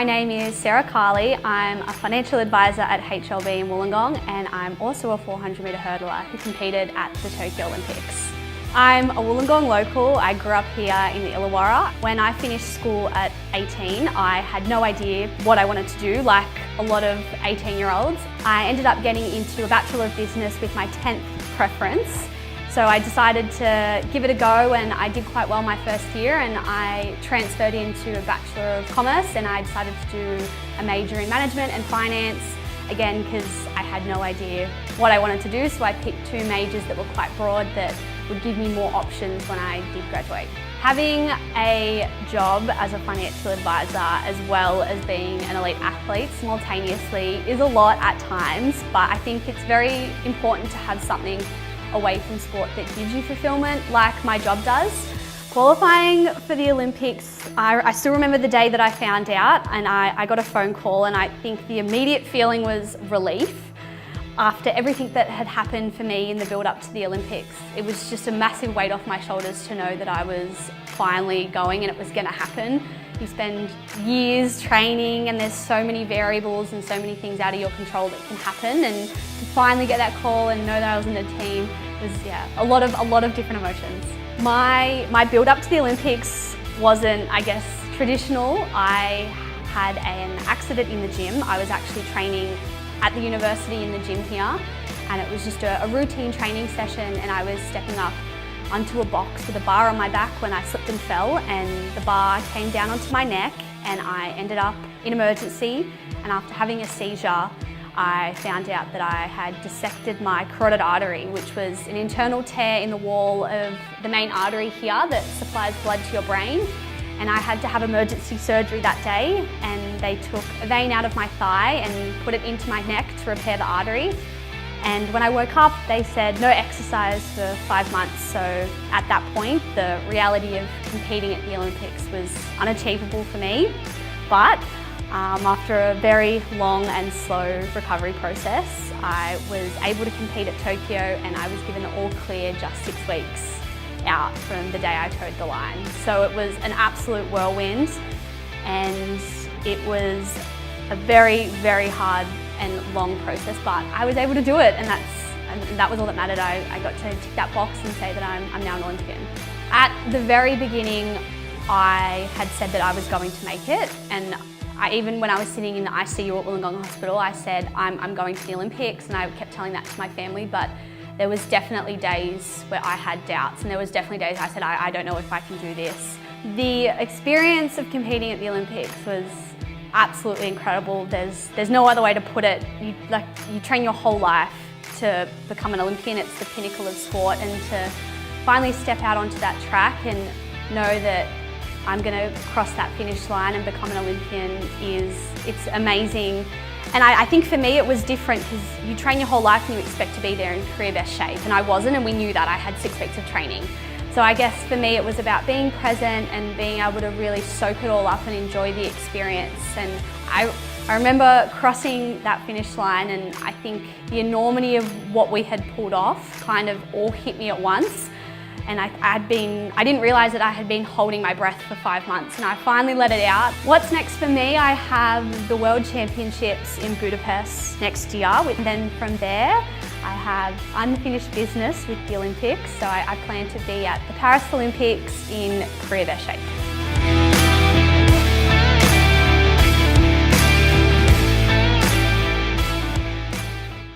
My name is Sarah Carli. I'm a financial advisor at HLB in Wollongong, and I'm also a 400 metre hurdler who competed at the Tokyo Olympics. I'm a Wollongong local. I grew up here in the Illawarra. When I finished school at 18, I had no idea what I wanted to do, like a lot of 18-year-olds. I ended up getting into a Bachelor of Business with my 10th preference. So I decided to give it a go, and I did quite well my first year, and I transferred into a Bachelor of Commerce, and I decided to do a major in management and finance, again because I had no idea what I wanted to do, so I picked two majors that were quite broad that would give me more options when I did graduate. Having a job as a financial advisor as well as being an elite athlete simultaneously is a lot at times, but I think it's very important to have something away from sport that gives you fulfillment like my job does. Qualifying for the Olympics, I still remember the day that I found out, and I got a phone call, and I think the immediate feeling was relief. After everything that had happened for me in the build up to the Olympics, it was just a massive weight off my shoulders to know that I was finally going and it was going to happen. You spend years training and there's so many variables and so many things out of your control that can happen, and to finally get that call and know that I was in the team was a lot of different emotions. My build up to the Olympics wasn't, I guess, traditional. I had an accident in the gym. I was actually training at the university in the gym here, and it was just a routine training session, and I was stepping up onto a box with a bar on my back when I slipped and fell, and the bar came down onto my neck and I ended up in emergency, and after having a seizure I found out that I had dissected my carotid artery, which was an internal tear in the wall of the main artery here that supplies blood to your brain. And I had to have emergency surgery that day, and they took a vein out of my thigh and put it into my neck to repair the artery. And when I woke up, they said no exercise for 5 months. So at that point, the reality of competing at the Olympics was unachievable for me. But after a very long and slow recovery process, I was able to compete at Tokyo, and I was given the all clear just 6 weeks out from the day I towed the line. So it was an absolute whirlwind, and it was a very, very hard and long process, but I was able to do it, and that was all that mattered. I got to tick that box and say that I'm now an Olympian. At the very beginning, I had said that I was going to make it, and even when I was sitting in the ICU at Wollongong Hospital, I said I'm going to the Olympics, and I kept telling that to my family, but there was definitely days where I had doubts, and there was definitely days I said, I don't know if I can do this. The experience of competing at the Olympics was absolutely incredible. There's no other way to put it. You train your whole life to become an Olympian. It's the pinnacle of sport, and to finally step out onto that track and know that I'm going to cross that finish line and become an Olympian it's amazing. And I think for me it was different because you train your whole life and you expect to be there in career best shape, and I wasn't, and we knew that. I had 6 weeks of training. So I guess for me it was about being present and being able to really soak it all up and enjoy the experience. And I remember crossing that finish line, and I think the enormity of what we had pulled off kind of all hit me at once. And I didn't realise that I had been holding my breath for 5 months, and I finally let it out. What's next for me? I have the World Championships in Budapest next year. And then from there, I have unfinished business with the Olympics. So I plan to be at the Paris Olympics in career best shape.